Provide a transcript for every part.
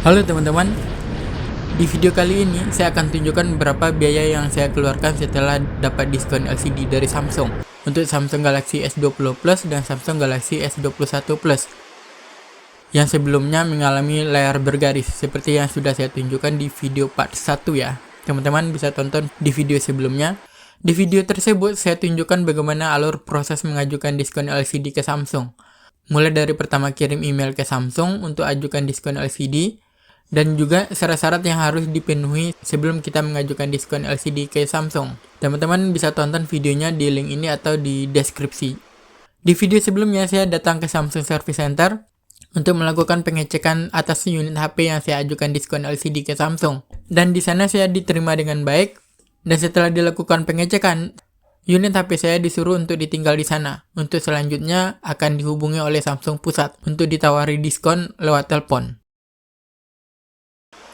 Halo teman-teman, di video kali ini saya akan tunjukkan berapa biaya yang saya keluarkan setelah dapat diskon LCD dari Samsung untuk Samsung Galaxy S20 Plus dan Samsung Galaxy S21 Plus yang sebelumnya mengalami layar bergaris seperti yang sudah saya tunjukkan di video part 1 ya. Teman-teman bisa tonton di video sebelumnya. Di video tersebut saya tunjukkan bagaimana alur proses mengajukan diskon LCD ke Samsung. Mulai dari pertama kirim email ke Samsung untuk ajukan diskon LCD, dan juga syarat-syarat yang harus dipenuhi sebelum kita mengajukan diskon LCD ke Samsung. Teman-teman bisa tonton videonya di link ini atau di deskripsi. Di video sebelumnya saya datang ke Samsung Service Center untuk melakukan pengecekan atas unit HP yang saya ajukan diskon LCD ke Samsung. Dan di sana saya diterima dengan baik, dan setelah dilakukan pengecekan, unit HP saya disuruh untuk ditinggal di sana. Untuk selanjutnya akan dihubungi oleh Samsung Pusat untuk ditawari diskon lewat telepon.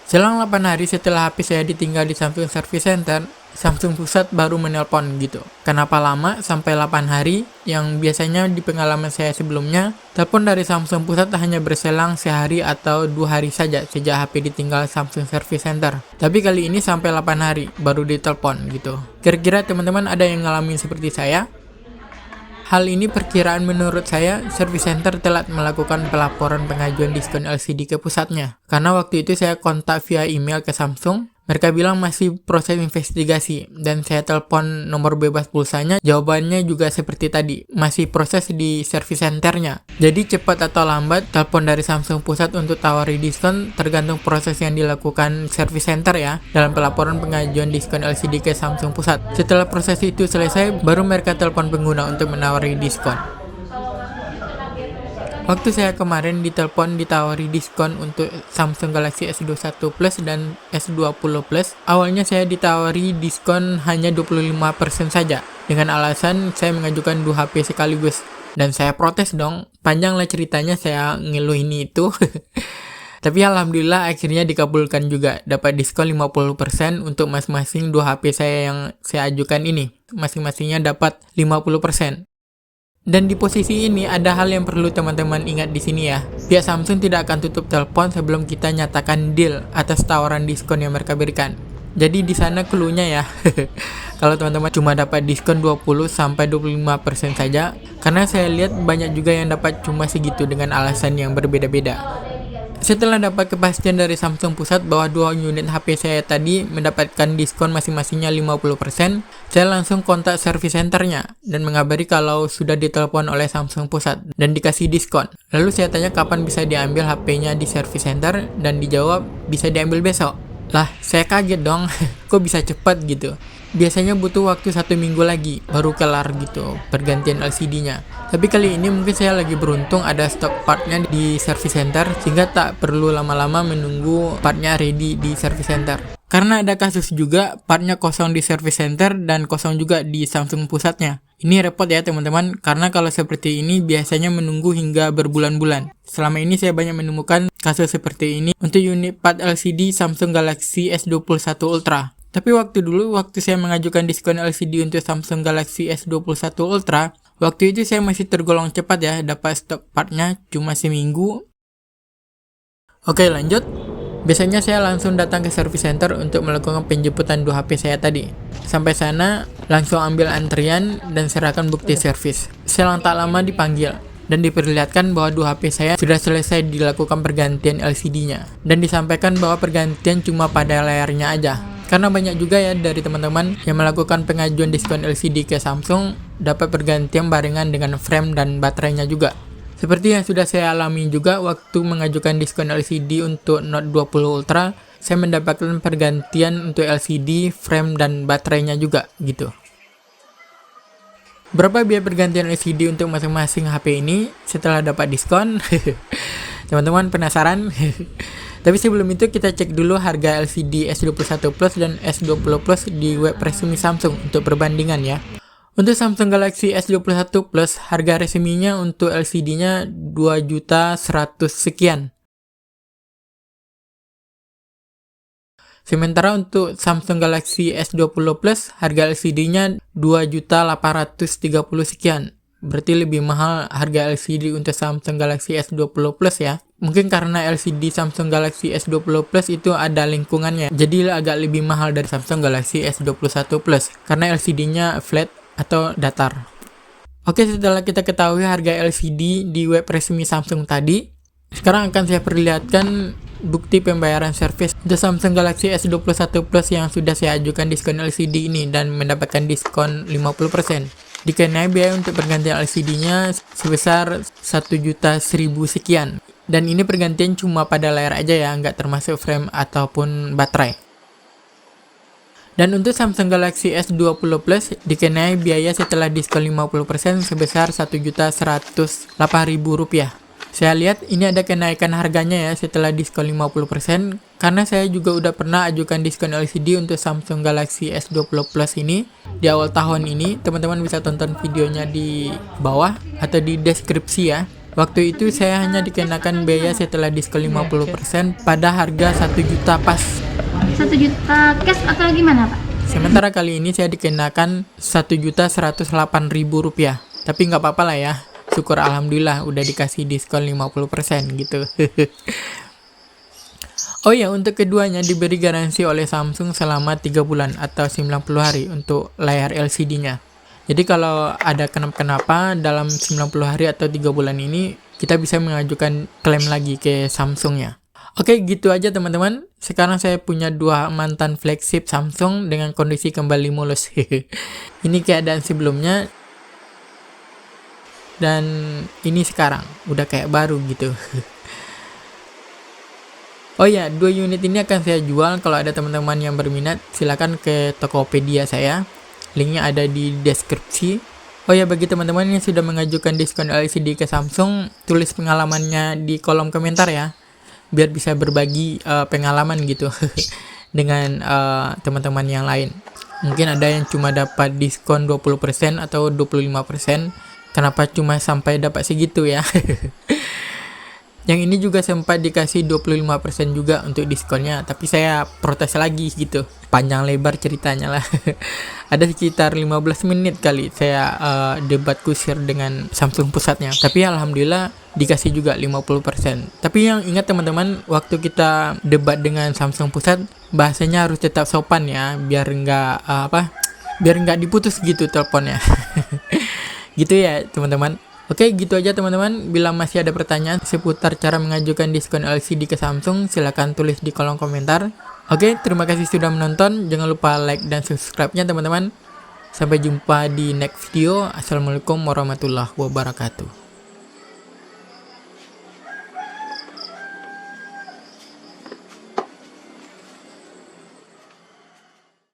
Selang 8 hari setelah HP saya ditinggal di Samsung Service Center, Samsung Pusat baru menelpon gitu. Kenapa lama sampai 8 hari? Yang biasanya di pengalaman saya sebelumnya, telepon dari Samsung Pusat hanya berselang sehari atau 2 hari saja sejak HP ditinggal Samsung Service Center. Tapi kali ini sampai 8 hari baru ditelepon gitu. Kira-kira teman-teman ada yang ngalamin seperti saya? Hal ini perkiraan menurut saya, Service Center telat melakukan pelaporan pengajuan diskon LCD ke pusatnya. Karena waktu itu saya kontak via email ke Samsung, mereka bilang masih proses investigasi, dan saya telepon nomor bebas pulsanya, jawabannya juga seperti tadi, masih proses di Service Centernya. Jadi cepat atau lambat, telepon dari Samsung Pusat untuk tawari diskon tergantung proses yang dilakukan Service Center ya, dalam pelaporan pengajuan diskon LCD ke Samsung Pusat. Setelah proses itu selesai, baru mereka telepon pengguna untuk menawari diskon. Waktu saya kemarin ditelepon ditawari diskon untuk Samsung Galaxy S21 Plus dan S20 Plus, awalnya saya ditawari diskon hanya 25% saja, dengan alasan saya mengajukan 2 HP sekaligus. Dan saya protes dong, panjang lah ceritanya saya ngeluh ini itu. Tapi alhamdulillah akhirnya dikabulkan juga, dapat diskon 50% untuk masing-masing 2 HP saya yang saya ajukan ini. Masing-masingnya dapat 50%. Dan di posisi ini ada hal yang perlu teman-teman ingat di sini ya. Pihak Samsung tidak akan tutup telepon sebelum kita nyatakan deal atas tawaran diskon yang mereka berikan. Jadi di sana cluenya ya. Kalau teman-teman cuma dapat diskon 20-25% saja, karena saya lihat banyak juga yang dapat cuma segitu dengan alasan yang berbeda-beda. Setelah dapat kepastian dari Samsung Pusat bahwa 2 unit HP saya tadi mendapatkan diskon masing-masingnya 50%, saya langsung kontak service centernya dan mengabari kalau sudah ditelepon oleh Samsung Pusat dan dikasih diskon. Lalu saya tanya kapan bisa diambil HP-nya di service center dan dijawab bisa diambil besok. Lah, saya kaget dong, kok bisa cepat gitu. Biasanya butuh waktu 1 minggu lagi baru kelar gitu pergantian LCD-nya. Tapi kali ini mungkin saya lagi beruntung ada stok partnya di service center sehingga tak perlu lama-lama menunggu partnya ready di service center. Karena ada kasus juga partnya kosong di service center dan kosong juga di Samsung Pusatnya. Ini repot ya teman-teman, karena kalau seperti ini biasanya menunggu hingga berbulan-bulan. Selama ini saya banyak menemukan kasus seperti ini untuk unit part LCD Samsung Galaxy S21 Ultra. Tapi waktu saya mengajukan diskon LCD untuk Samsung Galaxy S21 Ultra, waktu itu saya masih tergolong cepat ya, dapat stok partnya cuma seminggu. Oke lanjut, biasanya saya langsung datang ke service center untuk melakukan penjemputan 2 HP saya tadi. Sampai sana, langsung ambil antrian dan serahkan bukti servis. Selang tak lama dipanggil dan diperlihatkan bahwa 2 HP saya sudah selesai dilakukan pergantian LCD-nya. Dan disampaikan bahwa pergantian cuma pada layarnya aja. Karena banyak juga ya dari teman-teman yang melakukan pengajuan diskon LCD ke Samsung dapat pergantian barengan dengan frame dan baterainya juga. Seperti yang sudah saya alami juga waktu mengajukan diskon LCD untuk Note 20 Ultra, saya mendapatkan pergantian untuk LCD, frame dan baterainya juga gitu. Berapa biaya pergantian LCD untuk masing-masing HP ini setelah dapat diskon? Teman-teman penasaran? Tapi sebelum itu kita cek dulu harga LCD S21 Plus dan S20 Plus di web resmi Samsung untuk perbandingan ya. Untuk Samsung Galaxy S21 Plus, harga resminya untuk LCD-nya 2.100.000 sekian. Sementara untuk Samsung Galaxy S20 Plus, harga LCD-nya 2.830.000 sekian. Berarti lebih mahal harga LCD untuk Samsung Galaxy S20 Plus ya. Mungkin karena LCD Samsung Galaxy S20 Plus itu ada lingkungannya, jadi agak lebih mahal dari Samsung Galaxy S21 Plus karena LCD-nya flat atau datar. Oke, setelah kita ketahui harga LCD di web resmi Samsung tadi, sekarang akan saya perlihatkan bukti pembayaran service untuk Samsung Galaxy S21 Plus yang sudah saya ajukan diskon LCD ini dan mendapatkan diskon 50%. Dikenai biaya untuk pergantian LCD-nya sebesar 1.100.000 sekian. Dan ini pergantian cuma pada layar aja ya, nggak termasuk frame ataupun baterai. Dan untuk Samsung Galaxy S20 Plus dikenai biaya setelah diskon 50% sebesar Rp1.108.000. Saya lihat ini ada kenaikan harganya ya setelah diskon 50%, karena saya juga udah pernah ajukan diskon LCD untuk Samsung Galaxy S20 Plus ini di awal tahun ini. Teman-teman bisa tonton videonya di bawah atau di deskripsi ya. Waktu itu saya hanya dikenakan biaya setelah diskon 50% pada harga 1 juta pas. 1 juta cash atau gimana Pak? Sementara kali ini saya dikenakan Rp1.108.000. Tapi nggak apa-apa lah ya. Syukur alhamdulillah udah dikasih diskon 50% gitu. Oh ya, untuk keduanya diberi garansi oleh Samsung selama 3 bulan atau 90 hari untuk layar LCD-nya. Jadi kalau ada kenapa-kenapa dalam 90 hari atau 3 bulan ini, kita bisa mengajukan klaim lagi ke Samsungnya. Oke, gitu aja teman-teman. Sekarang saya punya 2 mantan flagship Samsung dengan kondisi kembali mulus. Ini keadaan sebelumnya. Dan ini sekarang udah kayak baru gitu. Oh ya, 2 unit ini akan saya jual. Kalau ada teman-teman yang berminat, silakan ke Tokopedia saya. Linknya ada di deskripsi. Oh ya, bagi teman-teman yang sudah mengajukan diskon LCD ke Samsung, tulis pengalamannya di kolom komentar ya, biar bisa berbagi pengalaman gitu dengan teman-teman yang lain. Mungkin ada yang cuma dapat diskon 20% atau 25%. Kenapa cuma sampai dapat segitu ya? Yang ini juga sempat dikasih 25% juga untuk diskonnya, tapi saya protes lagi gitu. Panjang lebar ceritanya lah. Ada sekitar 15 menit kali saya debat kusir dengan Samsung pusatnya. Tapi alhamdulillah dikasih juga 50%. Tapi yang ingat teman-teman, waktu kita debat dengan Samsung pusat, bahasanya harus tetap sopan ya, biar nggak diputus gitu teleponnya. Gitu ya teman-teman. Oke, gitu aja teman-teman. Bila masih ada pertanyaan seputar cara mengajukan diskon LCD ke Samsung, silahkan tulis di kolom komentar. Oke, terima kasih sudah menonton. Jangan lupa like dan subscribe-nya teman-teman. Sampai jumpa di next video. Assalamualaikum warahmatullahi wabarakatuh.